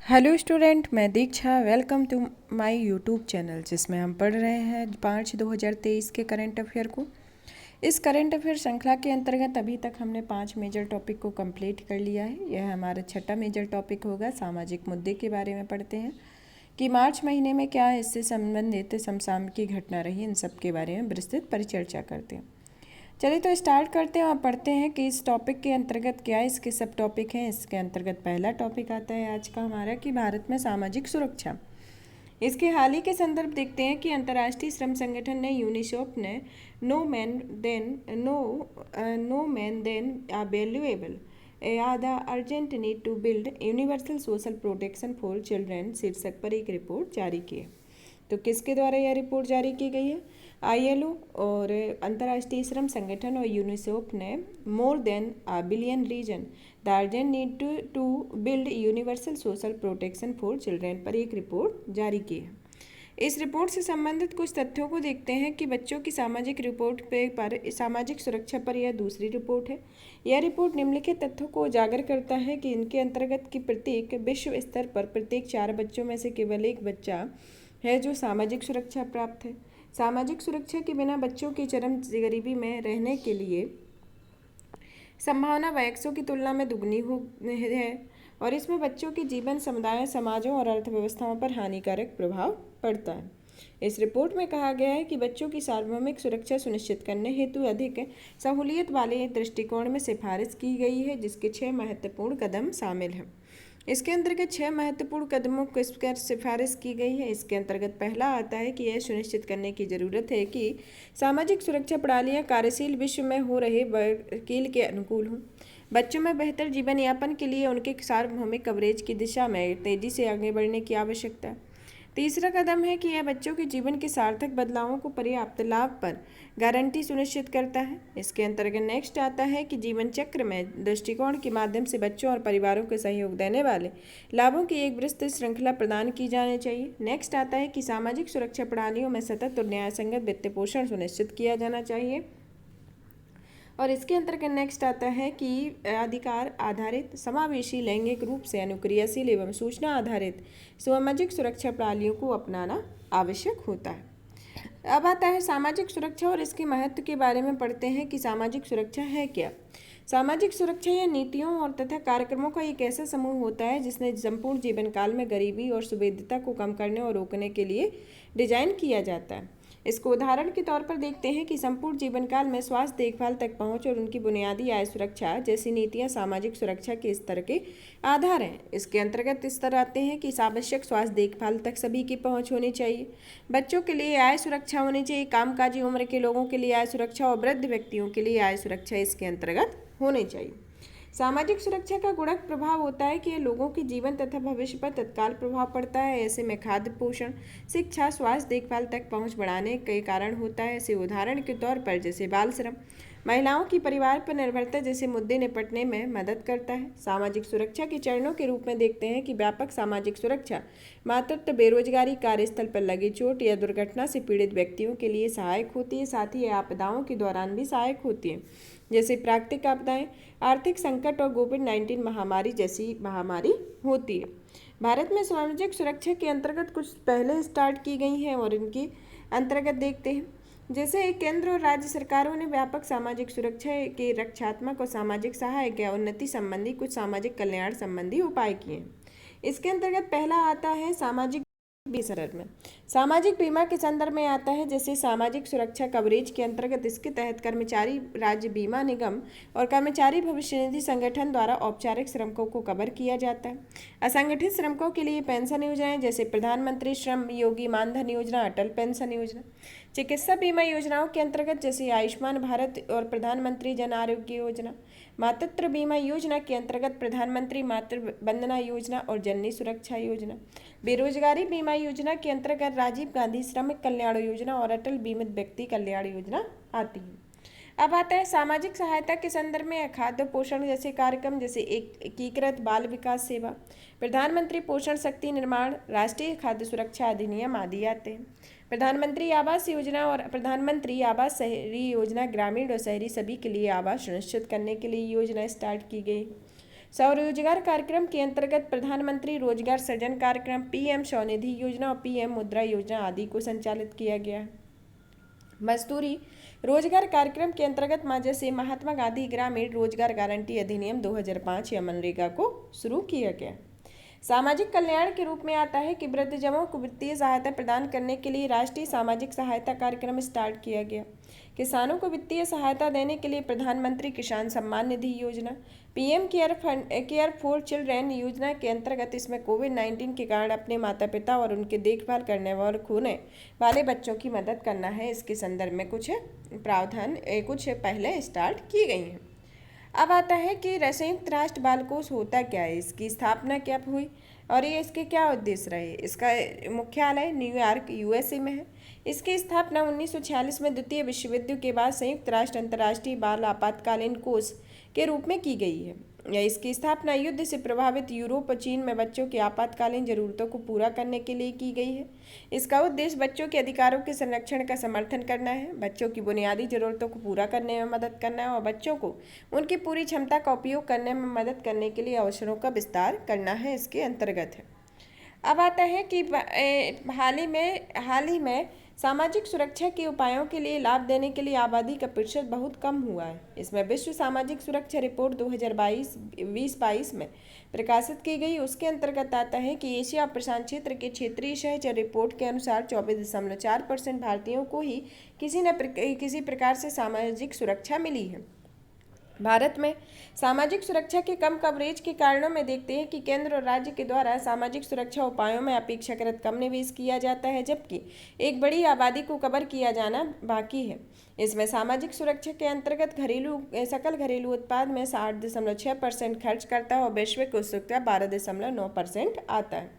Hello student, मैं Diksha. Welcome to my YouTube channel, जिसमें हम पढ़ रहे हैं 5/2023 के करंट अफेयर को। इस करंट अफेयर श्रृंखला के अंतर्गत अभी तक हमने 5 मेजर टॉपिक को कंप्लीट कर लिया है। यह हमारा छठा मेजर टॉपिक होगा। सामाजिक मुद्दे के बारे में पढ़ते हैं कि मार्च महीने में क्या इससे संबंधित समसामयिक घटना रही, इन सब के बारे में विस्तृत परिचर्चा करते हैं। चलिए तो स्टार्ट करते हैं और पढ़ते हैं कि इस टॉपिक के अंतर्गत क्या इसके सब टॉपिक हैं। इसके अंतर्गत पहला टॉपिक आता है आज का हमारा कि भारत में सामाजिक सुरक्षा। इसके हाल ही के संदर्भ देखते हैं कि अंतर्राष्ट्रीय श्रम संगठन ने यूनिसेफ ने no man then a valuable the urgent need to build universal social protection for children शीर्षक पर एक रिपोर्ट जारी की है। तो किसके द्वारा यह रिपोर्ट जारी की गई है? आईएलओ और अंतर्राष्ट्रीय श्रम संगठन और यूनिसेफ ने more than a billion reason the urgent need to build universal social protection for children पर एक रिपोर्ट जारी की है। इस रिपोर्ट से संबंधित कुछ तथ्यों को देखते हैं कि बच्चों की सामाजिक रिपोर्ट पर सामाजिक सुरक्षा पर यह दूसरी रिपोर्ट है। यह रिपोर्ट निम्नलिखित तथ्यों को उजागर करता है कि इनके अंतर्गत की प्रत्येक विश्व स्तर पर प्रत्येक 4 बच्चों में से केवल एक बच्चा है जो सामाजिक सुरक्षा प्राप्त है। सामाजिक सुरक्षा के बिना बच्चों की चरम गरीबी में रहने के लिए संभावना वयस्कों की तुलना में दुगनी है और इसमें बच्चों के जीवन, समुदायों, समाजों और अर्थव्यवस्थाओं पर हानिकारक प्रभाव पड़ता है। इस रिपोर्ट में कहा गया है कि बच्चों की सार्वभौमिक सुरक्षा सुनिश्चित करने हेतु अधिक सहूलियत वाले दृष्टिकोण में सिफारिश की गई है, जिसके 6 महत्वपूर्ण कदम शामिल हैं। इसके अंतर्गत 6 महत्वपूर्ण कदमों को सिफारिश की गई है। इसके अंतर्गत पहला आता है कि यह सुनिश्चित करने की जरूरत है कि सामाजिक सुरक्षा प्रणालियाँ कार्यशील विश्व में हो रहे वकील के अनुकूल हों। बच्चों में बेहतर जीवन यापन के लिए उनके सार्वभौमिक कवरेज की दिशा में तेजी से आगे बढ़ने की आवश्यकता है। तीसरा कदम है कि यह बच्चों के जीवन के सार्थक बदलावों को पर्याप्त लाभ पर गारंटी सुनिश्चित करता है। इसके अंतर्गत नेक्स्ट आता है कि जीवन चक्र में दृष्टिकोण के माध्यम से बच्चों और परिवारों को सहयोग देने वाले लाभों की एक विस्तृत श्रृंखला प्रदान की जानी चाहिए। नेक्स्ट आता है कि सामाजिक सुरक्षा प्रणालियों में सतत और न्यायसंगत वित्त पोषण सुनिश्चित किया जाना चाहिए। और इसके अंतर्गत नेक्स्ट आता है कि अधिकार आधारित, समावेशी, लैंगिक रूप से अनुक्रियाशील एवं सूचना आधारित सामाजिक सुरक्षा प्रणालियों को अपनाना आवश्यक होता है। अब आता है सामाजिक सुरक्षा और इसके महत्व के बारे में पढ़ते हैं कि सामाजिक सुरक्षा है क्या। सामाजिक सुरक्षा या नीतियों और तथा कार्यक्रमों का एक ऐसा समूह होता है जिसने संपूर्ण जीवन काल में गरीबी और सुविधता को कम करने और रोकने के लिए डिजाइन किया जाता है। इसको उदाहरण के तौर पर देखते हैं कि संपूर्ण जीवन काल में स्वास्थ्य देखभाल तक पहुंच और उनकी बुनियादी आय सुरक्षा जैसी नीतियां सामाजिक सुरक्षा के स्तर के आधार हैं। इसके अंतर्गत स्तर आते हैं कि आवश्यक स्वास्थ्य देखभाल तक सभी की पहुंच होनी चाहिए, बच्चों के लिए आय सुरक्षा होनी चाहिए, कामकाजी उम्र के लोगों के लिए आय सुरक्षा और वृद्ध व्यक्तियों के लिए आय सुरक्षा इसके अंतर्गत होनी चाहिए। सामाजिक सुरक्षा का गुणक प्रभाव होता है कि यह लोगों के जीवन तथा भविष्य पर तत्काल प्रभाव पड़ता है। ऐसे में खाद्य, पोषण, शिक्षा, स्वास्थ्य देखभाल तक पहुंच बढ़ाने के कारण होता है। ऐसे उदाहरण के तौर पर जैसे बाल श्रम, महिलाओं की परिवार पर निर्भरता जैसे मुद्दे निपटने में मदद करता है। सामाजिक सुरक्षा के चरणों के रूप में देखते हैं कि व्यापक सामाजिक सुरक्षा मातृत्व, बेरोजगारी, कार्यस्थल पर लगी चोट या दुर्घटना से पीड़ित व्यक्तियों के लिए सहायक होती है। साथ ही आपदाओं के दौरान भी सहायक होती है, जैसे प्राकृतिक आपदाएं, आर्थिक संकट और कोविड-19 महामारी जैसी महामारी होती है। भारत में सामाजिक सुरक्षा के अंतर्गत कुछ पहले स्टार्ट की गई हैं और इनकी अंतर्गत देखते हैं। जैसे केंद्र और राज्य सरकारों ने व्यापक सामाजिक सुरक्षा के रक्षात्मक और सामाजिक सहायक या उन्नति संबंधी कुछ सामाजिक कल्याण संबंधी उपाय किए हैं। इसके अंतर्गत पहला आता है सामाजिक संदर्भ में। सामाजिक बीमा के संदर्भ में आता है जैसे सामाजिक सुरक्षा कवरेज के अंतर्गत इसके तहत कर्मचारी राज्य बीमा निगम और कर्मचारी भविष्य निधि संगठन द्वारा औपचारिक श्रमिकों को कवर किया जाता है। असंगठित श्रमिकों के लिए पेंशन योजनाएं जैसे प्रधानमंत्री श्रम योगी मानधन योजना, अटल पेंशन योजना। चिकित्सा बीमा योजनाओं के अंतर्गत जैसे आयुष्मान भारत और प्रधानमंत्री जन आरोग्य योजना। मातृत्व बीमा योजना के अंतर्गत प्रधानमंत्री मातृ वंदना योजना और जननी सुरक्षा योजना। बेरोजगारी बीमा योजना के अंतर्गत राजीव गांधी श्रमिक कल्याण योजना और अटल बीमित व्यक्ति कल्याण योजना आती है। अब आता है सामाजिक सहायता के संदर्भ में खाद्य पोषण जैसे कार्यक्रम जैसे एकीकृत बाल विकास सेवा, प्रधानमंत्री पोषण शक्ति निर्माण, राष्ट्रीय खाद्य सुरक्षा अधिनियम आदि आते हैं। प्रधानमंत्री आवास योजना और प्रधानमंत्री आवास शहरी योजना ग्रामीण और शहरी सभी के लिए आवास सुनिश्चित करने के लिए योजना स्टार्ट की गई। स्वरोजगार कार्यक्रम के अंतर्गत प्रधानमंत्री रोजगार सृजन कार्यक्रम, पीएम स्वनिधि योजना और पीएम मुद्रा योजना आदि को संचालित किया गया है। मजदूरी रोजगार कार्यक्रम के अंतर्गत जैसे महात्मा गांधी ग्रामीण रोजगार गारंटी अधिनियम 2005 या मनरेगा को शुरू किया गया। सामाजिक कल्याण के रूप में आता है कि वृद्धजनों को वित्तीय सहायता प्रदान करने के लिए राष्ट्रीय सामाजिक सहायता कार्यक्रम स्टार्ट किया गया। किसानों को वित्तीय सहायता देने के लिए प्रधानमंत्री किसान सम्मान निधि योजना, पीएम केयर फॉर चिल्ड्रेन योजना के अंतर्गत इसमें कोविड-19 के कारण अपने माता पिता और उनके देखभाल करने और खोने वाले बच्चों की मदद करना है। इसके संदर्भ में कुछ प्रावधान कुछ पहले स्टार्ट की गई हैं। अब आता है कि संयुक्त राष्ट्र बाल कोष होता क्या है, इसकी स्थापना क्या हुई और ये इसके क्या उद्देश्य रहे। इसका मुख्यालय न्यूयॉर्क यूएसए में है। इसकी स्थापना 1946 में द्वितीय विश्व युद्ध के बाद संयुक्त राष्ट्र अंतर्राष्ट्रीय बाल आपातकालीन कोष के रूप में की गई है। इसकी स्थापना युद्ध से प्रभावित यूरोप और चीन में बच्चों की आपातकालीन जरूरतों को पूरा करने के लिए की गई है। इसका उद्देश्य बच्चों के अधिकारों के संरक्षण का समर्थन करना है, बच्चों की बुनियादी जरूरतों को पूरा करने में मदद करना है और बच्चों को उनकी पूरी क्षमता का उपयोग करने में मदद करने के लिए अवसरों का विस्तार करना है, इसके अंतर्गत है। अब आता है कि हाल ही में सामाजिक सुरक्षा के उपायों के लिए लाभ देने के लिए आबादी का प्रतिशत बहुत कम हुआ है। इसमें विश्व सामाजिक सुरक्षा रिपोर्ट 2022 में प्रकाशित की गई। उसके अंतर्गत आता है कि एशिया और प्रशांत क्षेत्र के क्षेत्रीय सहचर रिपोर्ट के अनुसार 24.4% भारतीयों को ही किसी प्रकार से सामाजिक सुरक्षा मिली है। भारत में सामाजिक सुरक्षा के कम कवरेज के कारणों में देखते हैं कि केंद्र और राज्य के द्वारा सामाजिक सुरक्षा उपायों में अपेक्षाकृत कम निवेश किया जाता है, जबकि एक बड़ी आबादी को कवर किया जाना बाकी है। इसमें सामाजिक सुरक्षा के अंतर्गत सकल घरेलू उत्पाद में 60.6% खर्च करता है और वैश्विक उत्सुकता 12.9% आता है।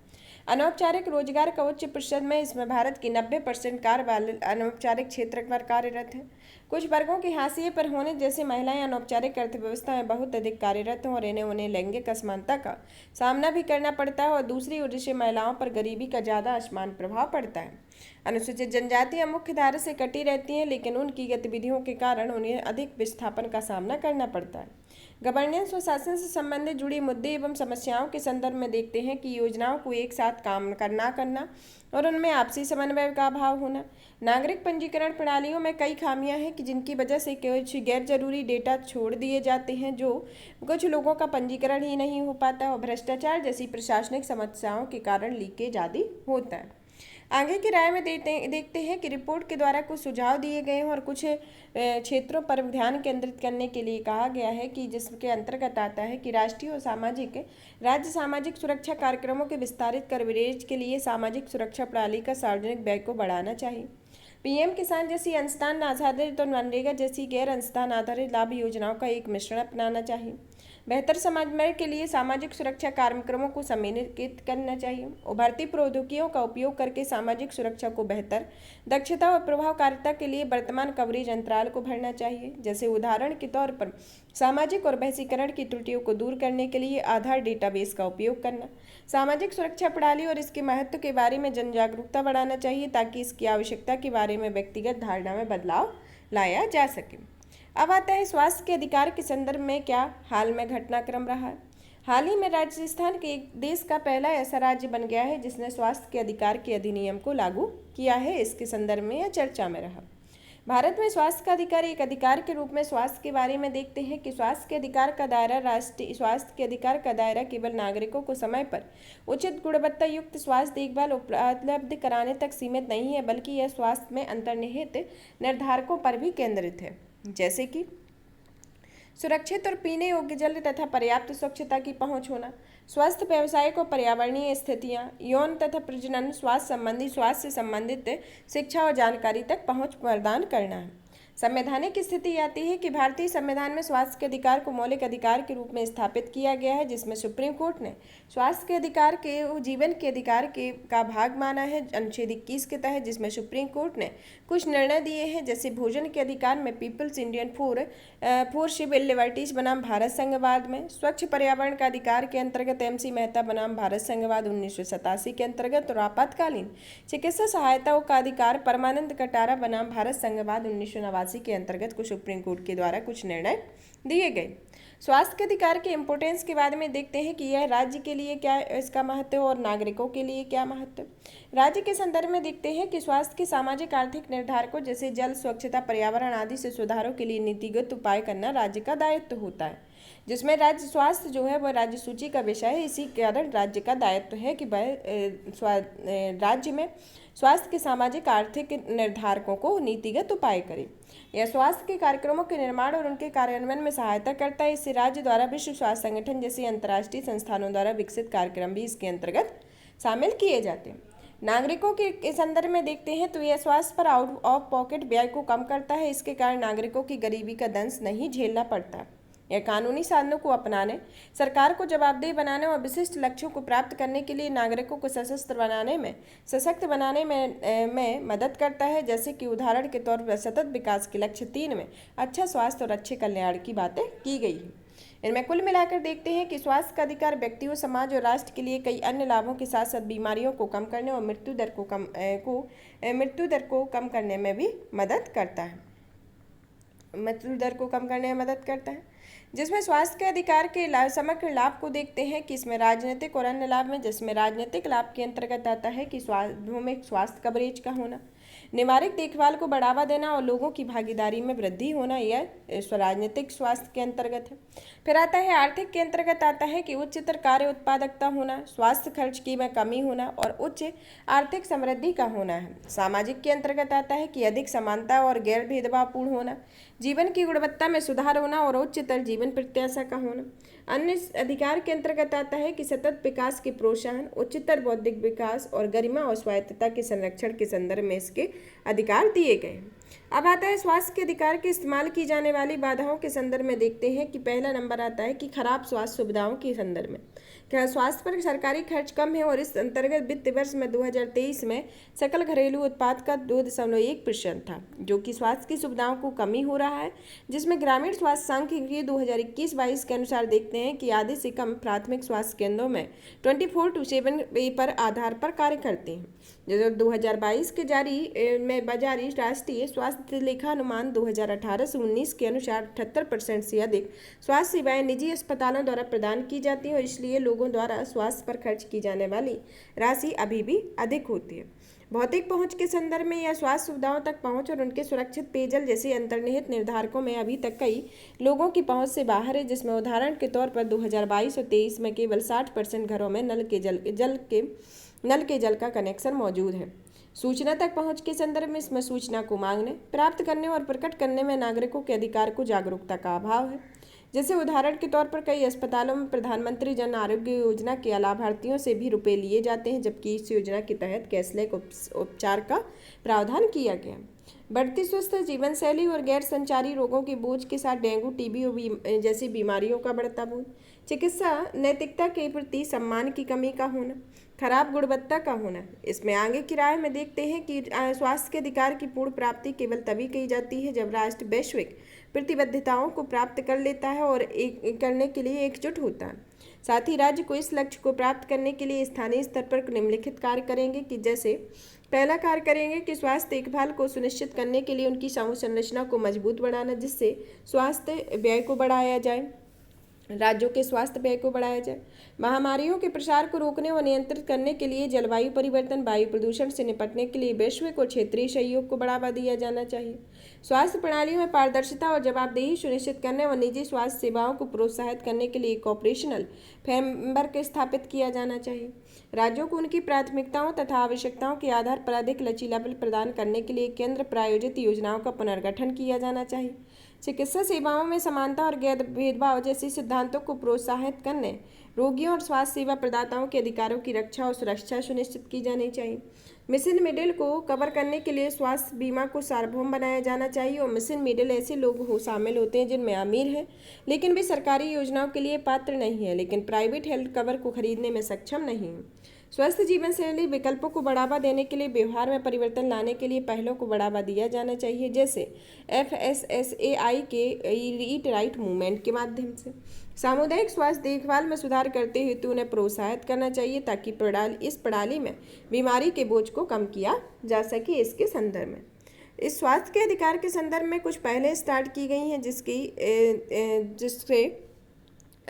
अनौपचारिक रोजगार का उच्च प्रतिशत में इसमें भारत की 90% कार्य वाले अनौपचारिक क्षेत्र पर कार्यरत है। कुछ वर्गों के हाशिए पर होने जैसे महिलाएं अनौपचारिक अर्थव्यवस्था में बहुत अधिक कार्यरत हैं और उन्हें लैंगिक असमानता का सामना भी करना पड़ता है और दूसरी ओर से महिलाओं पर गरीबी का ज़्यादा असमान प्रभाव पड़ता है। अनुसूचित जनजातियां मुख्य धारा से कटी रहती हैं, लेकिन उनकी गतिविधियों के कारण उन्हें अधिक विस्थापन का सामना करना पड़ता है। गवर्नेंस और शासन से संबंधित जुड़े मुद्दे एवं समस्याओं के संदर्भ में देखते हैं कि योजनाओं को एक साथ काम करना और उनमें आपसी समन्वय का अभाव होना। नागरिक पंजीकरण प्रणालियों में कई खामियां हैं कि जिनकी वजह से कुछ गैर जरूरी डेटा छोड़ दिए जाते हैं, जो कुछ लोगों का पंजीकरण ही नहीं हो पाता और भ्रष्टाचार जैसी प्रशासनिक समस्याओं के कारण लीकेज आदि होता है। आगे की राय में देखते हैं कि रिपोर्ट के द्वारा कुछ सुझाव दिए गए हैं और कुछ क्षेत्रों पर ध्यान केंद्रित करने के लिए कहा गया है कि जिसके अंतर्गत आता है कि राष्ट्रीय और राज्य सामाजिक सुरक्षा कार्यक्रमों के विस्तारित कवरेज के लिए सामाजिक सुरक्षा प्रणाली का सार्वजनिक व्यय को बढ़ाना चाहिए। पीएम किसान जैसी अंशदान आधारित और मनरेगा जैसी गैर अंशदान आधारित लाभ योजनाओं का एक मिश्रण अपनाना चाहिए। बेहतर समन्वय के लिए सामाजिक सुरक्षा कार्यक्रमों को समन्वित करना चाहिए। उभरती प्रौद्योगिकियों का उपयोग करके सामाजिक सुरक्षा को बेहतर दक्षता और प्रभावकारिता के लिए वर्तमान कवरेज अंतराल को भरना चाहिए। जैसे उदाहरण के तौर पर सामाजिक और वैश्वीकरण की त्रुटियों को दूर करने के लिए आधार डेटाबेस का उपयोग करना, सामाजिक सुरक्षा प्रणाली और इसके महत्व के बारे में जन जागरूकता बढ़ाना चाहिए ताकि इसकी आवश्यकता के बारे में व्यक्तिगत धारणा में बदलाव लाया जा सके। अब आता है स्वास्थ्य के अधिकार के संदर्भ में क्या हाल में घटनाक्रम रहा है। हाल ही में राजस्थान के देश का पहला ऐसा राज्य बन गया है जिसने स्वास्थ्य के अधिकार के अधिनियम को लागू किया है। इसके संदर्भ में यह चर्चा में रहा। भारत में स्वास्थ्य का अधिकार एक अधिकार के रूप में स्वास्थ्य के बारे में देखते हैं कि स्वास्थ्य के अधिकार का दायरा राष्ट्रीय स्वास्थ्य के अधिकार का दायरा केवल नागरिकों को समय पर उचित गुणवत्ता युक्त स्वास्थ्य देखभाल उपलब्ध कराने तक सीमित नहीं है, बल्कि यह स्वास्थ्य में अंतर्निहित निर्धारकों पर भी केंद्रित है, जैसे कि सुरक्षित और पीने योग्य जल तथा पर्याप्त स्वच्छता की पहुंच होना, स्वस्थ व्यवसाय को पर्यावरणीय स्थितियां, यौन तथा प्रजनन स्वास्थ्य से संबंधित शिक्षा और जानकारी तक पहुंच प्रदान करना है। संवैधानिक स्थिति आती है कि भारतीय संविधान में स्वास्थ्य के अधिकार को मौलिक अधिकार के रूप में स्थापित किया गया है, जिसमें सुप्रीम कोर्ट ने स्वास्थ्य के अधिकार के जीवन के अधिकार का भाग माना है। अनुच्छेद 21 के तहत जिसमें सुप्रीम कोर्ट ने कुछ निर्णय दिए हैं, जैसे भोजन के अधिकार में people's Indian for civil liberties बनाम भारत संघवाद में, स्वच्छ पर्यावरण का अधिकार के अंतर्गत MC मेहता बनाम भारत संघवाद 1987 के अंतर्गत और आपातकालीन चिकित्सा सहायताओं का अधिकार परमानंद कटारा बनाम भारत संघवाद 1989 के अंतर्गत कुछ सुप्रीम कोर्ट के द्वारा कुछ निर्णय दिए गए। स्वास्थ्य के अधिकार के इम्पोर्टेंस के बारे में देखते हैं कि यह राज्य के लिए क्या इसका महत्व है और नागरिकों के लिए क्या महत्व है। राज्य के संदर्भ में देखते हैं कि स्वास्थ्य के सामाजिक आर्थिक निर्धारकों जैसे जल, स्वच्छता, पर्यावरण आदि से सुधारों के लिए नीतिगत उपाय करना राज्य का दायित्व होता है, जिसमें राज्य स्वास्थ्य जो है वह राज्य सूची का विषय है। इसी कारण राज्य का दायित्व है कि वह राज्य में स्वास्थ्य के सामाजिक आर्थिक निर्धारकों को नीतिगत उपाय करे। यह स्वास्थ्य के कार्यक्रमों के निर्माण और उनके कार्यान्वयन में सहायता करता है। इससे राज्य द्वारा विश्व स्वास्थ्य संगठन जैसे अंतर्राष्ट्रीय संस्थानों द्वारा विकसित कार्यक्रम भी इसके अंतर्गत शामिल किए जाते हैं। नागरिकों के संदर्भ में देखते हैं तो यह स्वास्थ्य पर आउट ऑफ पॉकेट व्यय को कम करता है। इसके कारण नागरिकों की गरीबी का दंश नहीं झेलना पड़ता। यह कानूनी साधनों को अपनाने, सरकार को जवाबदेह बनाने और विशिष्ट लक्ष्यों को प्राप्त करने के लिए नागरिकों को सशक्त बनाने में मदद करता है। जैसे कि उदाहरण के तौर पर सतत विकास के लक्ष्य 3 में अच्छा स्वास्थ्य और अच्छे कल्याण की बातें की गई हैं। इनमें कुल मिलाकर देखते हैं कि स्वास्थ्य का अधिकार व्यक्तियों, समाज और राष्ट्र के लिए कई अन्य लाभों के साथ साथ बीमारियों को कम करने और मृत्यु दर को कम करने में भी मदद करता है। जिसमें स्वास्थ्य के अधिकार के समग्र लाभ को देखते हैं कि इसमें राजनीतिक और अन्य लाभ में, जिसमें राजनीतिक लाभ के अंतर्गत आता है कि सार्वभौमिक स्वास्थ्य कवरेज का होना, निवारक देखभाल को बढ़ावा देना और लोगों की भागीदारी में वृद्धि होना, यह राजनीतिक स्वास्थ्य के अंतर्गत है। फिर आता है आर्थिक के अंतर्गत आता है कि उच्चतर कार्य उत्पादकता होना, स्वास्थ्य खर्च की में कमी होना और उच्च आर्थिक समृद्धि का होना है। सामाजिक के अंतर्गत आता है कि अधिक समानता और गैर भेदभावपूर्ण होना, जीवन की गुणवत्ता में सुधार होना और उच्चतर जीवन प्रत्याशा का होना। अन्य अधिकार के अंतर्गत आता है कि सतत विकास के प्रोत्साहन, उच्चतर बौद्धिक विकास और गरिमा और स्वायत्तता के संरक्षण के संदर्भ में इसके अधिकार दिए गए हैं। अब आता है स्वास्थ्य के अधिकार के इस्तेमाल की जाने वाली बाधाओं के संदर्भ में देखते हैं कि पहला नंबर आता है कि खराब स्वास्थ्य सुविधाओं के संदर्भ में। क्या स्वास्थ्य पर सरकारी खर्च कम है और इस अंतर्गत वित्त वर्ष में 2023 में सकल घरेलू उत्पाद का 2.1% था, जो कि स्वास्थ्य की सुविधाओं को कमी हो रहा है। जिसमें ग्रामीण स्वास्थ्य सांख्यिकी 2021-22 के अनुसार देखते हैं कि आधे से कम प्राथमिक स्वास्थ्य केंद्रों में 24/7 पर आधार पर कार्य करते हैं। जैसे 2022 के जारी राष्ट्रीय स्वास्थ्य लेखानुमान 2018 से 19 के अनुसार 78% से अधिक स्वास्थ्य सेवाएं निजी अस्पतालों द्वारा प्रदान की जाती हैं और इसलिए लोगों द्वारा स्वास्थ्य पर खर्च की जाने वाली राशि अभी भी अधिक होती है। भौतिक पहुंच के संदर्भ में या स्वास्थ्य सुविधाओं तक पहुंच और उनके सुरक्षित पेयजल जैसे अंतर्निहित निर्धारकों में अभी तक कई लोगों की पहुंच से बाहर है। जिसमें उदाहरण के तौर पर 2022 और 23 में केवल 60% घरों में नल के जल का कनेक्शन मौजूद है। सूचना तक पहुंच के संदर्भ में इसमें सूचना को मांगने, प्राप्त करने और प्रकट करने में नागरिकों के अधिकार को जागरूकता का अभाव है। जैसे उदाहरण के तौर पर कई अस्पतालों में प्रधानमंत्री जन आरोग्य योजना के लाभार्थियों से भी रुपए लिए जाते हैं, जबकि इस योजना के तहत कैशलेस उपचार का प्रावधान किया गया। बढ़ती स्वस्थ जीवन शैली और गैर संचारी रोगों के बोझ के साथ डेंगू, टीबी जैसी बीमारियों का बढ़ता बोझ, चिकित्सा नैतिकता के प्रति सम्मान की कमी का होना, खराब गुणवत्ता का होना। इसमें आगे की राय में देखते हैं कि स्वास्थ्य के अधिकार की पूर्ण प्राप्ति केवल तभी की जाती है जब राष्ट्र वैश्विक प्रतिबद्धताओं को प्राप्त कर लेता है और करने के लिए एकजुट होता है। साथ ही राज्य को इस लक्ष्य को प्राप्त करने के लिए स्थानीय स्तर पर निम्नलिखित कार्य करेंगे कि जैसे पहला कार्य करेंगे कि स्वास्थ्य देखभाल को सुनिश्चित करने के लिए उनकी संरचना को मजबूत बनाना, जिससे स्वास्थ्य व्यय को बढ़ाया जाए, राज्यों के स्वास्थ्य व्यय को बढ़ाया जाए। महामारियों के प्रसार को रोकने और नियंत्रित करने के लिए जलवायु परिवर्तन, वायु प्रदूषण से निपटने के लिए वैश्विक और क्षेत्रीय सहयोग को बढ़ावा दिया जाना चाहिए। स्वास्थ्य प्रणालियों में पारदर्शिता और जवाबदेही सुनिश्चित करने और निजी स्वास्थ्य सेवाओं को प्रोत्साहित करने के लिए ऑपरेशनल फ्रेमवर्क स्थापित किया जाना चाहिए। राज्यों को उनकी प्राथमिकताओं तथा आवश्यकताओं के आधार पर अधिक लचीलापन प्रदान करने के लिए केंद्र प्रायोजित योजनाओं का पुनर्गठन किया जाना चाहिए। चिकित्सा सेवाओं में समानता और गैर भेदभाव जैसे सिद्धांतों को प्रोत्साहित करने, रोगियों और स्वास्थ्य सेवा प्रदाताओं के अधिकारों की रक्षा और सुरक्षा सुनिश्चित की जानी चाहिए। मिशन मिडिल को कवर करने के लिए स्वास्थ्य बीमा को सार्वभौम बनाया जाना चाहिए और मिशन मिडिल ऐसे लोग शामिल होते हैं जिनमें अमीर हैं लेकिन वे सरकारी योजनाओं के लिए पात्र नहीं है, लेकिन प्राइवेट हेल्थ कवर को खरीदने में सक्षम नहीं है। स्वस्थ जीवन शैली विकल्पों को बढ़ावा देने के लिए व्यवहार में परिवर्तन लाने के लिए पहलों को बढ़ावा दिया जाना चाहिए, जैसे FSSAI के ईट राइट मूवमेंट के माध्यम से। सामुदायिक स्वास्थ्य देखभाल में सुधार करते हेतु उन्हें प्रोत्साहित करना चाहिए ताकि इस प्रणाली में बीमारी के बोझ को कम किया जा सके। इसके संदर्भ में इस स्वास्थ्य के अधिकार के संदर्भ में कुछ पहले स्टार्ट की गई हैं जिससे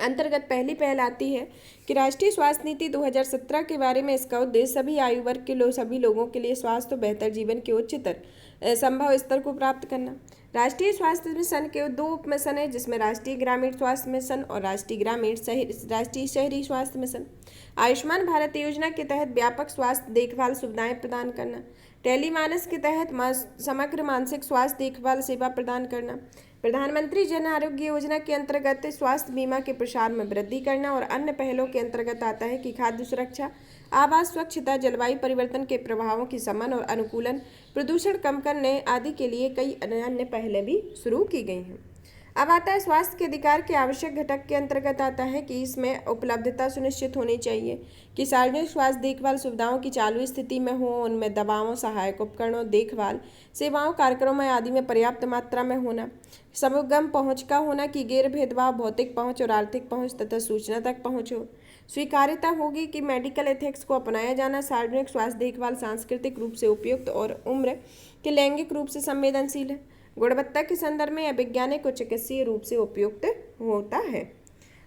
अंतर्गत पहली पहल आती है कि राष्ट्रीय स्वास्थ्य नीति 2017 के बारे में इसका उद्देश्य सभी आयु वर्ग के सभी लोगों के लिए स्वास्थ्य और बेहतर जीवन के उच्चतर संभव स्तर को प्राप्त करना। राष्ट्रीय स्वास्थ्य मिशन के दो उप मिशन है, जिसमें राष्ट्रीय ग्रामीण स्वास्थ्य मिशन और राष्ट्रीय शहरी स्वास्थ्य मिशन। आयुष्मान भारत योजना के तहत व्यापक स्वास्थ्य देखभाल सुविधाएं प्रदान करना। टेलीमानस के तहत समग्र मानसिक स्वास्थ्य देखभाल सेवा प्रदान करना। प्रधानमंत्री जन आरोग्य योजना के अंतर्गत स्वास्थ्य बीमा के प्रसार में वृद्धि करना और अन्य पहलों के अंतर्गत आता है कि खाद्य सुरक्षा, आवास स्वच्छता, जलवायु परिवर्तन के प्रभावों की शमन और अनुकूलन, प्रदूषण कम करने आदि के लिए कई अन्य पहलें भी शुरू की गई हैं। अब आता है स्वास्थ्य के अधिकार के आवश्यक घटक के अंतर्गत आता है कि इसमें उपलब्धता सुनिश्चित होनी चाहिए कि सार्वजनिक स्वास्थ्य देखभाल सुविधाओं की चालू स्थिति में हो, उनमें दवाओं, सहायक उपकरणों, देखभाल सेवाओं, कार्यक्रमों आदि में पर्याप्त मात्रा में होना, सुगम पहुंच का होना कि गैर भेदभाव, भौतिक पहुंच और आर्थिक पहुंच तथा सूचना तक पहुंच हो। स्वीकार्यता होगी कि मेडिकल एथिक्स को अपनाया जाना, सार्वजनिक स्वास्थ्य देखभाल सांस्कृतिक रूप से उपयुक्त और उम्र के लैंगिक रूप से संवेदनशील है, गुणवत्ता के संदर्भ में या वैज्ञानिक और चिकित्सीय रूप से उपयुक्त होता है।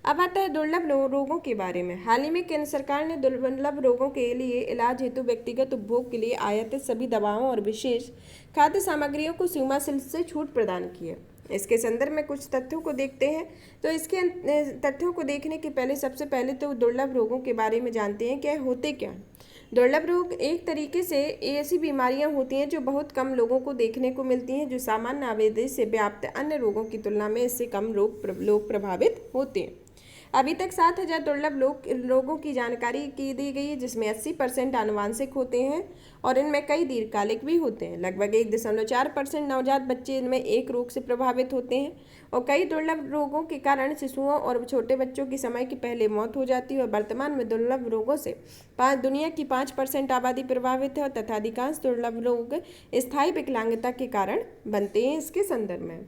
अब आता है दुर्लभ रोगों के बारे में। हाल ही में केंद्र सरकार ने दुर्लभ रोगों के लिए इलाज हेतु व्यक्तिगत उपभोग के लिए आयातित सभी दवाओं और विशेष खाद्य सामग्रियों को सीमा शुल्क से छूट प्रदान की है। इसके संदर्भ में कुछ तथ्यों को देखते हैं। तो इसके तथ्यों को देखने के पहले सबसे पहले तो दुर्लभ रोगों के बारे में जानते हैं क्या होते क्या। दुर्लभ रोग एक तरीके से ऐसी बीमारियां होती हैं जो बहुत कम लोगों को देखने को मिलती हैं, जो सामान्य आबादी से व्याप्त अन्य रोगों की तुलना में इससे कम लोग प्रभावित होते हैं। अभी तक 7,000 दुर्लभ रोगों की जानकारी की दी गई है, जिसमें 80% आनुवांशिक होते हैं और इनमें कई दीर्घकालिक भी होते हैं। लगभग 1.4% नवजात बच्चे इनमें एक रोग से प्रभावित होते हैं और कई दुर्लभ रोगों के कारण शिशुओं और छोटे बच्चों की समय की पहले मौत हो जाती है। और वर्तमान में दुर्लभ रोगों से दुनिया की 5% आबादी प्रभावित है तथा अधिकांश दुर्लभ रोग स्थायी विकलांगता के कारण बनते हैं। इसके संदर्भ में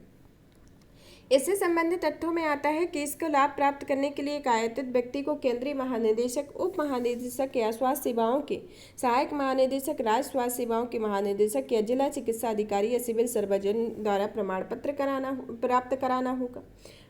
इससे संबंधित तथ्यों में आता है कि इसका लाभ प्राप्त करने के लिए एक आयतित व्यक्ति को केंद्रीय महानिदेशक, उप महानिदेशक या स्वास्थ्य सेवाओं के सहायक महानिदेशक, राज्य स्वास्थ्य सेवाओं के महानिदेशक या जिला चिकित्सा अधिकारी या सिविल सर्जन द्वारा प्रमाण पत्र प्राप्त कराना होगा।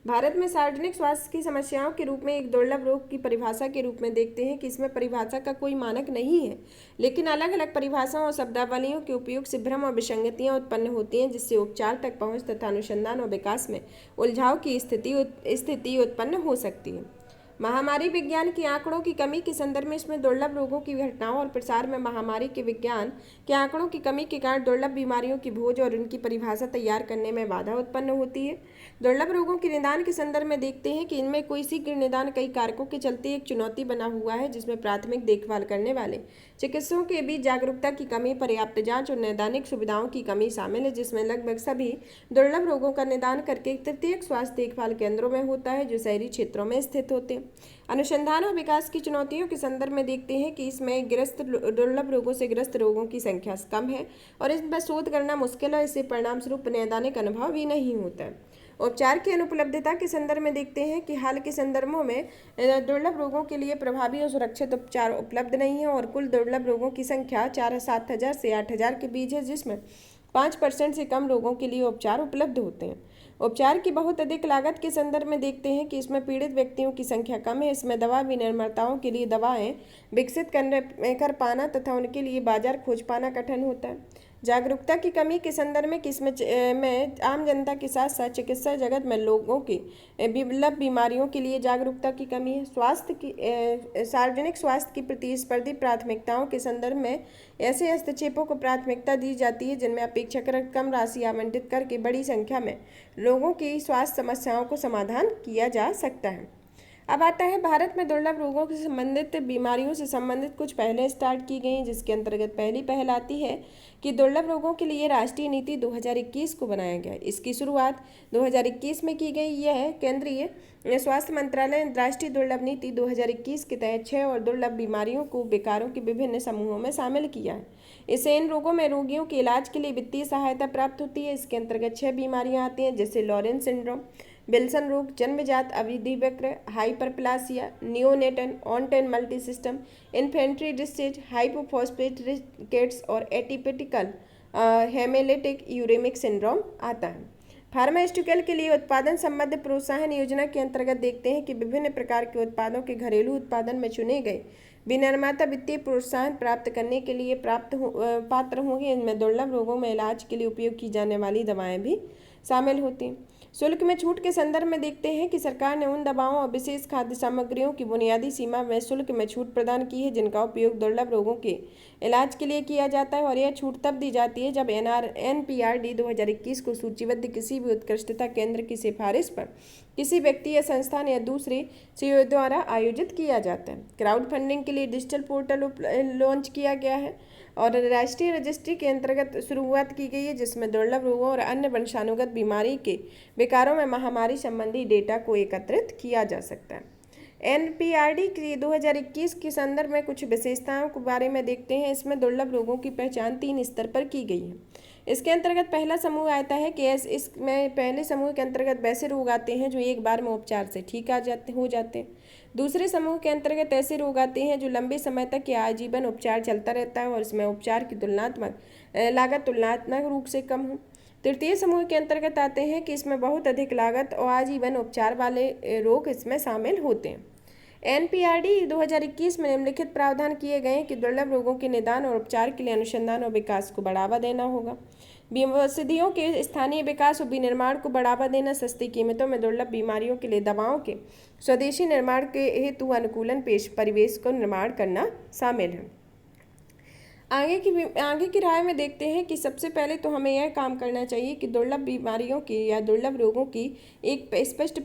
भारत में सार्वजनिक स्वास्थ्य की समस्याओं के रूप में एक दुर्लभ रोग की परिभाषा के रूप में देखते हैं कि इसमें परिभाषा का कोई मानक नहीं है, लेकिन अलग अलग परिभाषाओं और शब्दावलियों के उपयोग से भ्रम और विसंगतियां उत्पन्न होती हैं, जिससे उपचार तक पहुंच तथा अनुसंधान और विकास में उलझाव की स्थिति उत्पन्न हो सकती है। महामारी विज्ञान के आंकड़ों की कमी के संदर्भ में इसमें दुर्लभ रोगों की घटनाओं और प्रसार में महामारी के विज्ञान के आंकड़ों की कमी के कारण दुर्लभ बीमारियों की खोज और उनकी परिभाषा तैयार करने में बाधा उत्पन्न होती है। दुर्लभ रोगों के निदान के संदर्भ में देखते हैं कि इनमें कोई शीघ्र निदान कई कारकों के चलते एक चुनौती बना हुआ है, जिसमें प्राथमिक देखभाल करने वाले चिकित्सकों के बीच जागरूकता की कमी, पर्याप्त जांच और नैदानिक सुविधाओं की कमी शामिल है, जिसमें लगभग सभी दुर्लभ रोगों का निदान करके तृतीयक स्वास्थ्य देखभाल केंद्रों में होता है, जो शहरी क्षेत्रों में स्थित होते हैं। अनुसंधान और विकास की चुनौतियों के संदर्भ में देखते हैं कि इसमें दुर्लभ रोगों से ग्रस्त रोगों की संख्या कम है और इस पर शोध करना मुश्किल है। इससे परिणाम स्वरूप नैदानिक अनुभव भी नहीं होता है। उपचार की अनुपलब्धता के संदर्भ में देखते हैं कि हाल के संदर्भों में दुर्लभ रोगों के लिए प्रभावी और सुरक्षित उपचार उपलब्ध नहीं है और कुल दुर्लभ रोगों की संख्या 7,000 से 8,000 के बीच है, जिसमें 5% से कम लोगों के लिए उपचार उपलब्ध होते हैं। उपचार की बहुत अधिक लागत के संदर्भ में देखते हैं कि इसमें पीड़ित व्यक्तियों की संख्या कम है। इसमें दवा विनिर्माताओं के लिए दवाएं विकसित कर पाना तथा उनके लिए बाजार खोज पाना कठिन होता है। जागरूकता की कमी के संदर्भ में किस्म में आम जनता के साथ साथ चिकित्सा जगत में लोगों की दुर्लभ बीमारियों के लिए जागरूकता की कमी है। सार्वजनिक स्वास्थ्य की प्रतिस्पर्धी प्राथमिकताओं के संदर्भ में ऐसे हस्तक्षेपों को प्राथमिकता दी जाती है जिनमें अपेक्षाकृत कम राशि आवंटित करके बड़ी संख्या में लोगों की स्वास्थ्य समस्याओं को समाधान किया जा सकता है। अब आता है भारत में दुर्लभ रोगों से संबंधित बीमारियों से संबंधित कुछ पहलें स्टार्ट की गई, जिसके अंतर्गत पहली पहल आती है कि दुर्लभ रोगों के लिए राष्ट्रीय नीति 2021 को बनाया गया। इसकी शुरुआत 2021 में की गई। यह केंद्रीय स्वास्थ्य मंत्रालय ने राष्ट्रीय दुर्लभ नीति 2021 के तहत 6 और दुर्लभ बीमारियों को विकारों के विभिन्न समूहों में शामिल किया है। इससे इन रोगों में रोगियों के इलाज के लिए वित्तीय सहायता प्राप्त होती है। इसके अंतर्गत 6 बीमारियां आती हैं, जैसे लॉरेंस सिंड्रोम, विल्सन रोग, जन्मजात अवधिवक्र, हाइपरप्लासिया, नियोनेटल ऑनटेन मल्टीसिस्टम, इन्फेंट्री डिसीज, हाइपोफॉस्फेट रिकेट्स और एटिपिकल हेमेलिटिक यूरेमिक सिंड्रोम आता है। फार्मास्यूटिकल के लिए उत्पादन संबंधी प्रोत्साहन योजना के अंतर्गत देखते हैं कि विभिन्न प्रकार के उत्पादों के घरेलू उत्पादन में चुने गए विनिर्माता वित्तीय प्रोत्साहन प्राप्त करने के लिए पात्र होंगे। इनमें दुर्लभ रोगों में इलाज के लिए उपयोग की जाने वाली दवाएं भी शामिल होती हैं। शुल्क में छूट के संदर्भ में देखते हैं कि सरकार ने उन दवाओं और विशेष खाद्य सामग्रियों की बुनियादी सीमा में शुल्क में छूट प्रदान की है जिनका उपयोग दुर्लभ रोगों के इलाज के लिए किया जाता है, और यह छूट तब दी जाती है जब NPRD 2021 को सूचीबद्ध किसी भी उत्कृष्टता केंद्र की सिफारिश पर किसी व्यक्ति या संस्थान या दूसरे सीईओ द्वारा आयोजित किया जाता है। क्राउड फंडिंग के लिए डिजिटल पोर्टल लॉन्च किया गया है और राष्ट्रीय रजिस्ट्री के अंतर्गत शुरुआत की गई है जिसमें दुर्लभ रोगों और अन्य वंशानुगत बीमारी के विकारों में महामारी संबंधी डेटा को एकत्रित किया जा सकता है। NPRD की 2021 के संदर्भ में कुछ विशेषताओं के बारे में देखते हैं। इसमें दुर्लभ रोगों की पहचान 3 स्तर पर की गई है। इसके अंतर्गत पहला समूह आता है कि इसमें पहले समूह के अंतर्गत वैसे रोग आते हैं जो एक बार में उपचार से ठीक हो जाते हैं। दूसरे समूह के अंतर्गत ऐसे रोग आते हैं जो लंबे समय तक या आजीवन उपचार चलता रहता है और इसमें उपचार की लागत तुलनात्मक रूप से कम हो। तृतीय समूह के अंतर्गत आते हैं कि इसमें बहुत अधिक लागत और आजीवन उपचार वाले रोग इसमें शामिल होते हैं। NPRD 2021 में निम्नलिखित प्रावधान किए गए हैं कि दुर्लभ रोगों के निदान और उपचार के लिए अनुसंधान और विकास को बढ़ावा देना होगा। औषधियों के स्थानीय विकास और विनिर्माण को बढ़ावा देना, सस्ती कीमतों में दुर्लभ बीमारियों के लिए दवाओं के स्वदेशी निर्माण के हेतु अनुकूलन परिवेश को निर्माण करना शामिल है। आगे की राय में देखते हैं कि सबसे पहले तो हमें यह काम करना चाहिए कि दुर्लभ बीमारियों की या दुर्लभ रोगों की एक स्पष्ट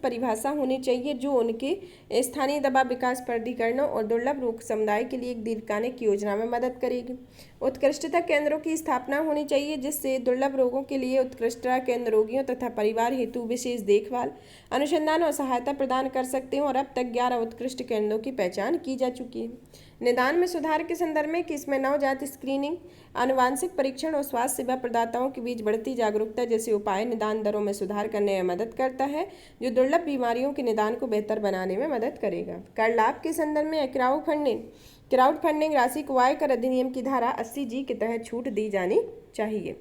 परिभाषा होनी चाहिए जो उनके स्थानीय दवा विकास प्राधिकरणों और दुर्लभ रोग समुदाय के लिए एक दीर्घकालिक योजना में मदद करेगी। उत्कृष्टता केंद्रों की स्थापना होनी चाहिए जिससे दुर्लभ रोगों के लिए उत्कृष्टता केंद्र रोगियों तथा परिवार हेतु विशेष देखभाल, अनुसंधान और सहायता प्रदान कर सकते हैं और अब तक 11 उत्कृष्ट केंद्रों की पहचान की जा चुकी है। निदान में सुधार के संदर्भ में कि इसमें नवजात स्क्रीनिंग, आनुवांशिक परीक्षण और स्वास्थ्य सेवा प्रदाताओं के बीच बढ़ती जागरूकता जैसे उपाय निदान दरों में सुधार करने में मदद करता है जो दुर्लभ बीमारियों के निदान को बेहतर बनाने में मदद करेगा। कर लाभ के संदर्भ में क्राउड फंडिंग राशि को आयकर अधिनियम की धारा 80G के तहत छूट दी जानी चाहिए।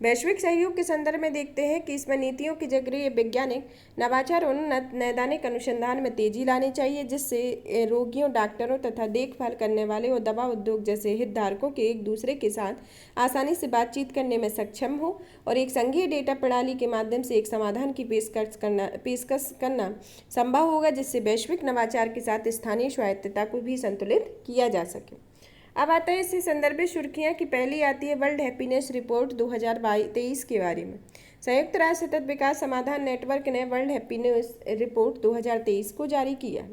वैश्विक सहयोग के संदर्भ में देखते हैं कि इसमें नीतियों के जरिए वैज्ञानिक नवाचार और उन्नत नैदानिक अनुसंधान में तेजी लानी चाहिए जिससे रोगियों, डॉक्टरों तथा देखभाल करने वाले और दवा उद्योग जैसे हितधारकों के एक दूसरे के साथ आसानी से बातचीत करने में सक्षम हो और एक संघीय डेटा प्रणाली के माध्यम से एक समाधान की पेशकश करना संभव होगा जिससे वैश्विक नवाचार के साथ स्थानीय स्वायत्तता को भी संतुलित किया जा सके। अब आता है इसी संदर्भित सुर्खियाँ की पहली आती है वर्ल्ड हैप्पीनेस रिपोर्ट 2023 के बारे में। संयुक्त राष्ट्र सतत विकास समाधान नेटवर्क ने वर्ल्ड हैप्पीनेस रिपोर्ट 2023 को जारी किया है।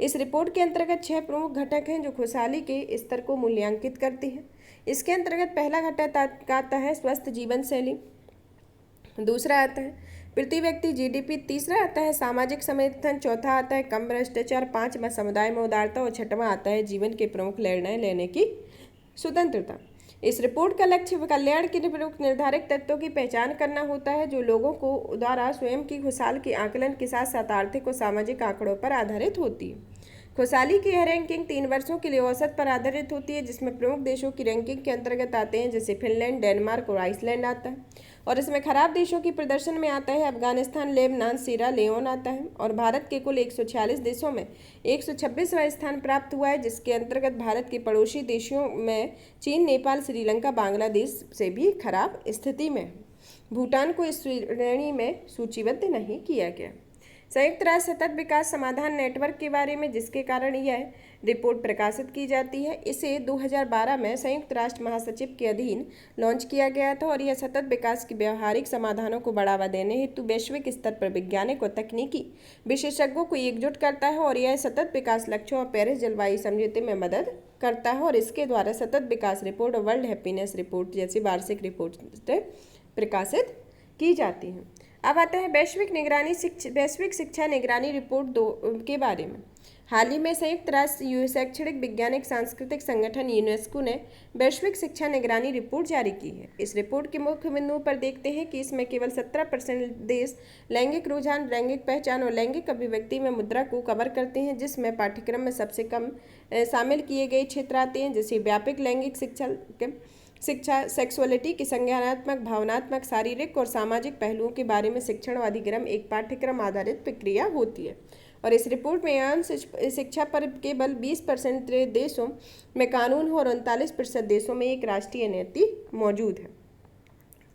इस रिपोर्ट के अंतर्गत 6 प्रमुख घटक हैं जो खुशहाली के स्तर को मूल्यांकित करते हैं। इसके अंतर्गत पहला घटक आता है स्वस्थ जीवन शैली, दूसरा आता है प्रति व्यक्ति GDP, तीसरा आता है सामाजिक समर्थन, चौथा आता है कम भ्रष्टाचार, पांचवा समुदाय में उदारता और छठवां आता है जीवन के प्रमुख निर्णय लेने की स्वतंत्रता। इस रिपोर्ट का लक्ष्य कल्याण के प्रमुख निर्धारक तत्वों की पहचान करना होता है जो लोगों को द्वारा स्वयं की खुशहाल के आकलन के साथ साथ आर्थिक और सामाजिक आंकड़ों पर आधारित होती है। खुशहाली की यह रैंकिंग 3 वर्षों के लिए औसत पर आधारित होती है जिसमें प्रमुख देशों की रैंकिंग के अंतर्गत आते हैं जैसे फिनलैंड, डेनमार्क और आइसलैंड आता है और इसमें खराब देशों की प्रदर्शन में आता है अफगानिस्तान, लेबनान, सीरा लियोन आता है और भारत के कुल 146 देशों में 126वां स्थान प्राप्त हुआ है जिसके अंतर्गत भारत के पड़ोसी देशों में चीन, नेपाल, श्रीलंका, बांग्लादेश से भी खराब स्थिति में है। भूटान को इस श्रेणी में सूचीबद्ध नहीं किया गया। संयुक्त राष्ट्र सतत विकास समाधान नेटवर्क के बारे में जिसके कारण यह रिपोर्ट प्रकाशित की जाती है, इसे 2012 में संयुक्त राष्ट्र महासचिव के अधीन लॉन्च किया गया था और यह सतत विकास के व्यवहारिक समाधानों को बढ़ावा देने हेतु वैश्विक स्तर पर वैज्ञानिक और तकनीकी विशेषज्ञों को एकजुट करता है और यह सतत विकास लक्ष्यों और पेरिस जलवायु समझौते में मदद करता है और इसके द्वारा सतत विकास रिपोर्ट और वर्ल्ड हैप्पीनेस रिपोर्ट जैसी वार्षिक रिपोर्ट प्रकाशित की जाती हैं। अब आता है वैश्विक शिक्षा निगरानी रिपोर्ट 2 के बारे में। हाल ही में संयुक्त राष्ट्र शैक्षणिक वैज्ञानिक सांस्कृतिक संगठन यूनेस्को ने वैश्विक शिक्षा निगरानी रिपोर्ट जारी की है। इस रिपोर्ट के मुख्य बिंदुओं पर देखते हैं कि इसमें केवल 17% देश लैंगिक रुझान, लैंगिक पहचान और लैंगिक अभिव्यक्ति में मुद्रा को कवर करते हैं जिसमें पाठ्यक्रम में सबसे कम शामिल किए गए क्षेत्र आते हैं जैसे व्यापक लैंगिक शिक्षा शिक्षा सेक्सुअलिटी की संज्ञानात्मक, भावनात्मक, शारीरिक और सामाजिक पहलुओं के बारे में शिक्षण व अधिगम एक पाठ्यक्रम आधारित प्रक्रिया होती है। और इस रिपोर्ट में यौन शिक्षा पर केवल 20% देशों में कानून हो और 39% देशों में एक राष्ट्रीय नीति मौजूद है।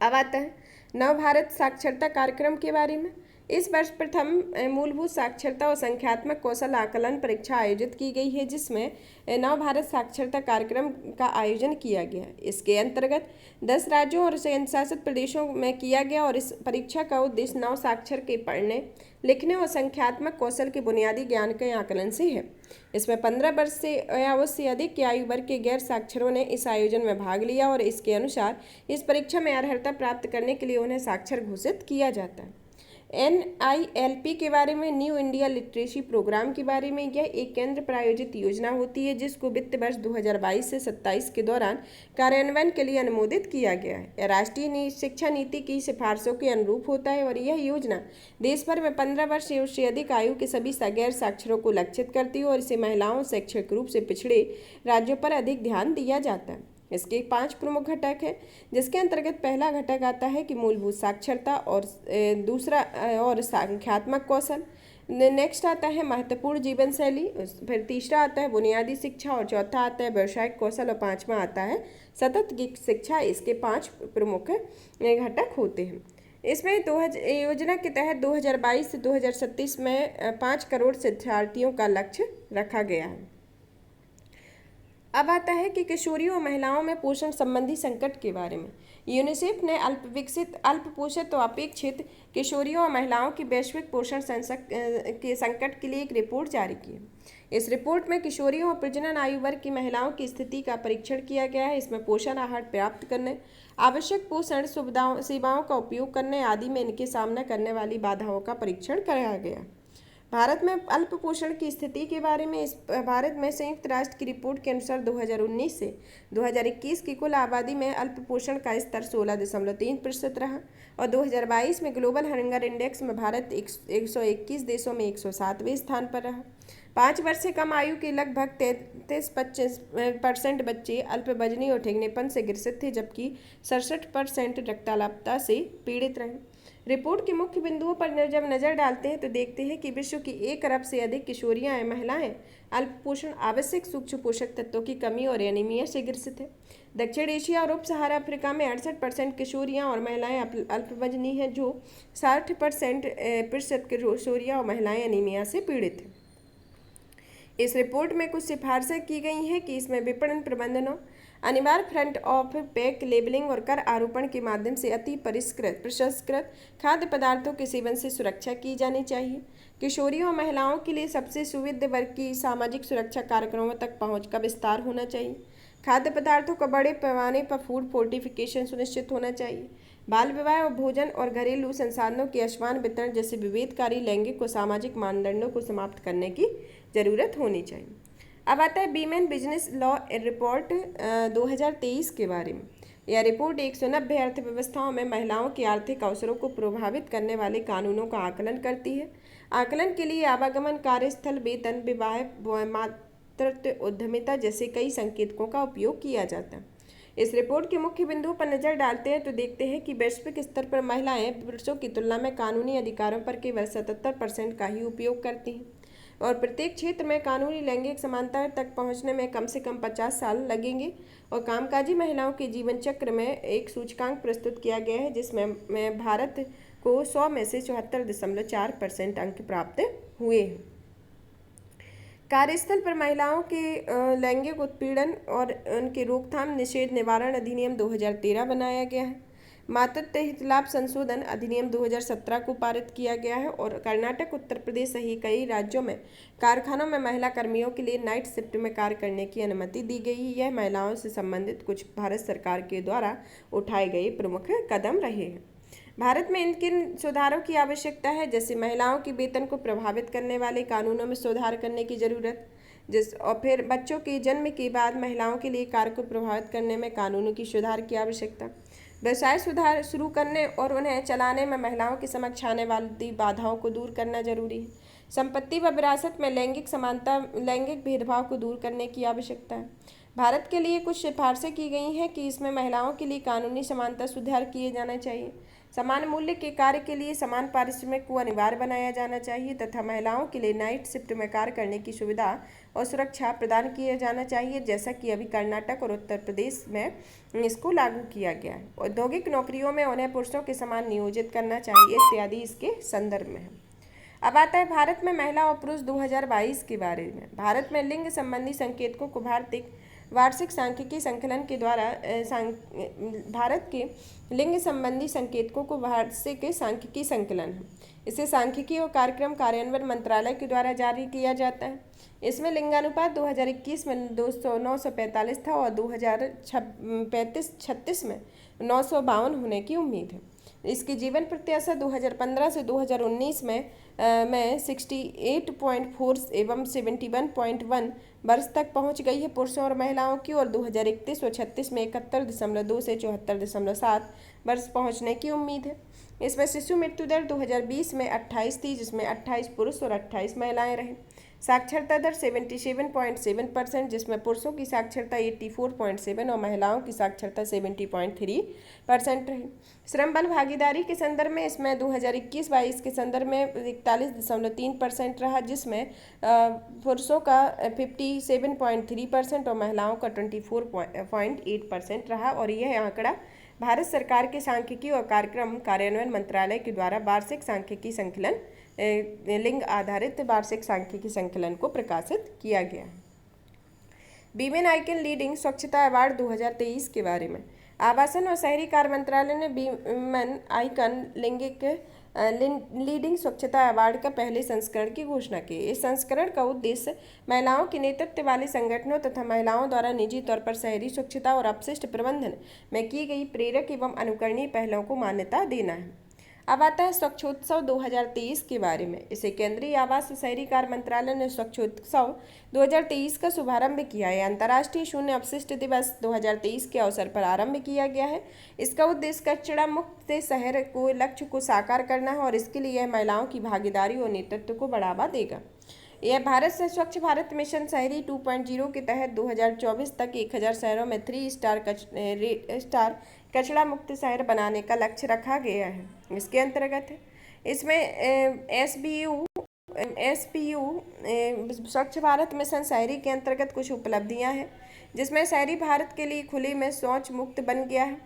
अब आता है नव भारत साक्षरता कार्यक्रम के बारे में। इस वर्ष प्रथम मूलभूत साक्षरता और संख्यात्मक कौशल आकलन परीक्षा आयोजित की गई है, जिसमें नव भारत साक्षरता कार्यक्रम का आयोजन किया गया। इसके अंतर्गत 10 राज्यों और केंद्रशासित प्रदेशों में किया गया और इस परीक्षा का उद्देश्य नव साक्षर के पढ़ने, लिखने और संख्यात्मक कौशल के बुनियादी ज्ञान के आकलन से है। इसमें 15 वर्ष से या उससे अधिक की आयु वर्ग के गैर साक्षरों ने इस आयोजन में भाग लिया और इसके अनुसार इस परीक्षा में अर्हता प्राप्त करने के लिए उन्हें साक्षर घोषित किया जाता है। NILP के बारे में, न्यू इंडिया लिटरेसी प्रोग्राम के बारे में, यह एक केंद्र प्रायोजित योजना होती है जिसको वित्त वर्ष 2022 से 27 के दौरान कार्यान्वयन के लिए अनुमोदित किया गया है। यह राष्ट्रीय शिक्षा नीति की सिफारिशों के अनुरूप होता है और यह योजना देश भर में 15 वर्ष से अधिक आयु के सभी गैर साक्षरों को लक्षित करती है और इसे महिलाओं, शैक्षिक रूप से पिछड़े राज्यों पर अधिक ध्यान दिया जाता है। इसके 5 प्रमुख घटक हैं, जिसके अंतर्गत पहला घटक आता है कि मूलभूत साक्षरता और दूसरा और संख्यात्मक कौशल। नेक्स्ट आता है महत्वपूर्ण जीवन शैली, फिर तीसरा आता है बुनियादी शिक्षा और चौथा आता है व्यावसायिक कौशल और पांचवा आता है सतत शिक्षा। इसके 5 प्रमुख घटक होते हैं। इसमें योजना के तहत 2022 से 2037 में 5 करोड़ शिक्षार्थियों का लक्ष्य रखा गया है। अब आता है कि किशोरियों और महिलाओं में पोषण संबंधी संकट के बारे में। यूनिसेफ ने अल्पपोषित और अपेक्षित किशोरियों और महिलाओं की वैश्विक पोषण के संकट के लिए एक रिपोर्ट जारी की है। इस रिपोर्ट में किशोरियों और प्रजनन आयु वर्ग की महिलाओं की स्थिति का परीक्षण किया गया है। इसमें पोषण आहार प्राप्त करने, आवश्यक पोषण सेवाओं का उपयोग करने आदि में इनके सामना करने वाली बाधाओं का परीक्षण कराया गया। भारत में अल्प पोषण की स्थिति के बारे में भारत में संयुक्त राष्ट्र की रिपोर्ट के अनुसार 2019 से 2021 की कुल आबादी में अल्प पोषण का स्तर 16.3% रहा और 2022 में ग्लोबल हंगर इंडेक्स में भारत 121 देशों में 107वें स्थान पर रहा। 5 वर्ष से कम आयु के लगभग 33% बच्चे अल्पवजनी और ठिगनेपन से ग्रसित थे, जबकि 67% रक्ताल्पता से पीड़ित रहे। रिपोर्ट के मुख्य बिंदुओं पर जब नजर डालते हैं तो देखते हैं कि विश्व की 1 अरब से अधिक किशोरियां एवं महिलाएं अल्पपोषण, आवश्यक सूक्ष्म पोषक तत्वों की कमी और एनीमिया से ग्रसित है। दक्षिण एशिया और उप सहारा अफ्रीका में 68% किशोरियां और महिलाएं अल्पवजनी हैं, जो 60% किशोरियां और महिलाएं एनीमिया से पीड़ित हैं। इस रिपोर्ट में कुछ सिफारिशें की गई हैं कि इसमें विपणन प्रबंधनों, अनिवार्य फ्रंट ऑफ पैक लेबलिंग और कर आरोपण के माध्यम से अति प्रसंस्कृत खाद्य पदार्थों के सेवन से सुरक्षा की जानी चाहिए। किशोरियों और महिलाओं के लिए सबसे सुविध वर्ग की सामाजिक सुरक्षा कार्यक्रमों तक पहुंच का विस्तार होना चाहिए। खाद्य पदार्थों का बड़े पैमाने पर फूड फोर्टिफिकेशन सुनिश्चित होना चाहिए। बाल विवाह और भोजन और घरेलू संसाधनों के असमान वितरण जैसे विभेदकारी लैंगिक और सामाजिक मानदंडों को समाप्त करने की जरूरत होनी चाहिए। अब आता है वीमेन बिजनेस लॉ रिपोर्ट 2023 के बारे में। यह रिपोर्ट 190 अर्थव्यवस्थाओं में महिलाओं के आर्थिक अवसरों को प्रभावित करने वाले कानूनों का आकलन करती है। आकलन के लिए आवागमन, कार्यस्थल, वेतन, विवाह, मातृत्व, उद्यमिता जैसे कई संकेतकों का उपयोग किया जाता है। इस रिपोर्ट के मुख्य बिंदुओं पर नजर डालते हैं तो देखते हैं कि वैश्विक स्तर पर महिलाएं पुरुषों की तुलना में कानूनी अधिकारों पर केवल 77% का ही उपयोग करती हैं और प्रत्येक क्षेत्र में कानूनी लैंगिक समानता तक पहुंचने में कम से कम 50 साल लगेंगे। और कामकाजी महिलाओं के जीवन चक्र में एक सूचकांक प्रस्तुत किया गया है, जिसमें भारत को 100 में से 74.4% अंक प्राप्त हुए हैं। कार्यस्थल पर महिलाओं के लैंगिक उत्पीड़न और उनके रोकथाम निषेध निवारण अधिनियम 2013 बनाया गया है। मातृत्व हित लाभ संशोधन अधिनियम 2017 को पारित किया गया है और कर्नाटक, उत्तर प्रदेश सहित कई राज्यों में कारखानों में महिला कर्मियों के लिए नाइट शिफ्ट में कार्य करने की अनुमति दी गई। यह महिलाओं से संबंधित कुछ भारत सरकार के द्वारा उठाए गए प्रमुख कदम रहे हैं। भारत में इन किन सुधारों की आवश्यकता है, जैसे महिलाओं के वेतन को प्रभावित करने वाले कानूनों में सुधार करने की जरूरत, और फिर बच्चों के जन्म के बाद महिलाओं के लिए कार्य को प्रभावित करने में कानूनों की सुधार की आवश्यकता, व्यवसाय सुधार शुरू करने और उन्हें चलाने में महिलाओं के समक्ष आने वाली बाधाओं को दूर करना जरूरी है। संपत्ति व विरासत में लैंगिक समानता, लैंगिक भेदभाव को दूर करने की आवश्यकता है। भारत के लिए कुछ सिफारिशें की गई हैं कि इसमें महिलाओं के लिए कानूनी समानता सुधार किए जाना चाहिए, समान मूल्य के कार्य के लिए समान पारिश्रमिक को अनिवार्य बनाया जाना चाहिए तथा महिलाओं के लिए नाइट शिफ्ट में कार्य करने की सुविधा और सुरक्षा प्रदान किया जाना चाहिए, जैसा कि अभी कर्नाटक और उत्तर प्रदेश में इसको लागू किया गया है। औद्योगिक नौकरियों में उन्हें पुरुषों के समान नियोजित करना चाहिए इत्यादि इसके संदर्भ में है। अब आता है भारत में महिला और पुरुष 2022 के बारे में। भारत में लिंग संबंधी संकेतकों को वार्षिक सांख्यिकी संकलन के द्वारा भारत के लिंग संबंधी संकेतकों को वार्षिक सांख्यिकी संकलन है। इसे सांख्यिकी और कार्यक्रम कार्यान्वयन मंत्रालय के द्वारा जारी किया जाता है। इसमें लिंगानुपात 2021 में 945 था और 2036 में 952 होने की उम्मीद है। इसकी जीवन प्रत्याशा 2015 से 2019 में 68.4 एवं 71.1 वर्ष तक पहुंच गई है पुरुषों और महिलाओं की, और 2031 और 36 में 71.2 से 74.7 वर्ष पहुंचने की उम्मीद है। इसमें शिशु मृत्यु दर 2020 में 28 थी, जिसमें 28 पुरुष और 28 महिलाएं रहे। साक्षरता दर 77.7%, जिसमें पुरुषों की साक्षरता 84.7 और महिलाओं की साक्षरता 70.3% रही। श्रम बल भागीदारी के संदर्भ में इसमें 2021-22 के संदर्भ में 41.3% रहा, जिसमें पुरुषों का 57.3% और महिलाओं का 24.8% रहा। और यह आंकड़ा भारत सरकार के सांख्यिकी और कार्यक्रम कार्यान्वयन मंत्रालय के द्वारा वार्षिक सांख्यिकी संकलन लिंग आधारित वार्षिक सांख्यिकी संकलन को प्रकाशित किया गया है। वीमेन आइकन लीडिंग स्वच्छता अवार्ड 2023 के बारे में। आवासन और शहरी कार्य मंत्रालय ने वीमेन आइकन लिंगिक लीडिंग स्वच्छता अवार्ड का पहले संस्करण की घोषणा की। इस संस्करण का उद्देश्य महिलाओं के नेतृत्व वाले संगठनों तथा महिलाओं द्वारा निजी तौर पर शहरी स्वच्छता और अपशिष्ट प्रबंधन में की गई प्रेरक एवं अनुकरणीय पहलों को मान्यता देना है। अब आता है स्वच्छोत्सव 2023 के बारे में। इसे केंद्रीय आवास और शहरी कार्य मंत्रालय ने स्वच्छोत्सव 2023 का शुभारंभ किया है। अंतर्राष्ट्रीय शून्य अपशिष्ट दिवस 2023 के अवसर पर आरंभ किया गया है। इसका उद्देश्य कचरा मुक्त शहर को लक्ष्य को साकार करना है और इसके लिए महिलाओं की भागीदारी और नेतृत्व को बढ़ावा देगा। यह भारत से स्वच्छ भारत मिशन शहरी 2.0 के तहत 2024 तक 1000 शहरों में 3 स्टार कचरा मुक्त शहर बनाने का लक्ष्य रखा गया है। इसके अंतर्गत इसमें एसपीयू स्वच्छ भारत मिशन शहरी के अंतर्गत कुछ उपलब्धियां हैं, जिसमें शहरी भारत के लिए खुले में शौच मुक्त बन गया है।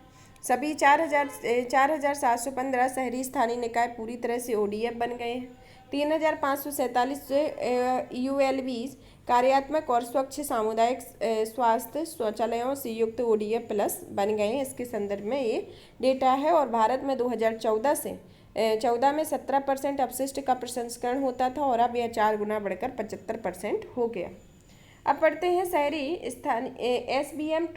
सभी 4715 शहरी स्थानीय निकाय पूरी तरह से ODF बन गए हैं। 3547 ULBs कार्यात्मक और स्वच्छ सामुदायिक स्वास्थ्य शौचालयों से युक्त ODF प्लस बन गए हैं। इसके संदर्भ में ये डेटा है। और भारत में 2014 में 17% अपशिष्ट का प्रसंस्करण होता था और अब यह 4 गुना बढ़कर 75% हो गया। अब पढ़ते हैं शहरी SBM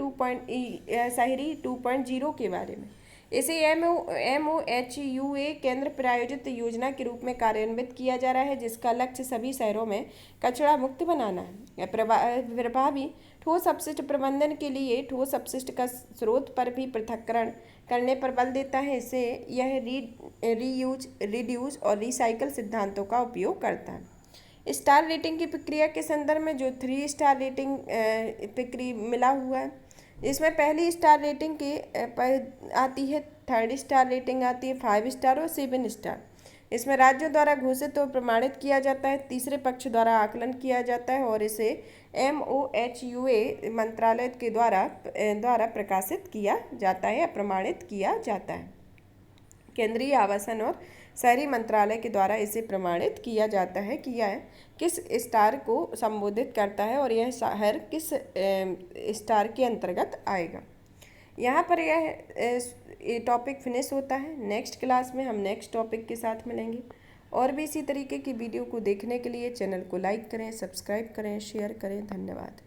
शहरी 2.0 के बारे में। इसे MOHUA केंद्र प्रायोजित योजना के रूप में कार्यान्वित किया जा रहा है, जिसका लक्ष्य सभी शहरों में कचरा मुक्त बनाना है। यह प्रभावी ठोस अपशिष्ट प्रबंधन के लिए ठोस अपशिष्ट का स्रोत पर भी पृथक्करण करने पर बल देता है। इसे यह रीयूज, रिड्यूस और रिसाइकल सिद्धांतों का उपयोग करता है। स्टार रेटिंग की प्रक्रिया के संदर्भ में जो 3 स्टार रेटिंग प्रक्रिया मिला हुआ है, इसमें पहली स्टार रेटिंग की आती है, 3rd स्टार रेटिंग आती है, 5 स्टार और 7 स्टार। इसमें राज्यों द्वारा घोषित और प्रमाणित किया जाता है, तीसरे पक्ष द्वारा आकलन किया जाता है और इसे MOHUA मंत्रालय के द्वारा प्रकाशित किया जाता है या प्रमाणित किया जाता है। केंद्रीय आवासन और शहरी मंत्रालय के द्वारा इसे प्रमाणित किया जाता है कि यह किस स्टार को संबोधित करता है और यह शहर किस स्टार के अंतर्गत आएगा। यहाँ पर यह टॉपिक फिनिश होता है। नेक्स्ट क्लास में हम नेक्स्ट टॉपिक के साथ मिलेंगे। और भी इसी तरीके की वीडियो को देखने के लिए चैनल को लाइक करें, सब्सक्राइब करें, शेयर करें। धन्यवाद।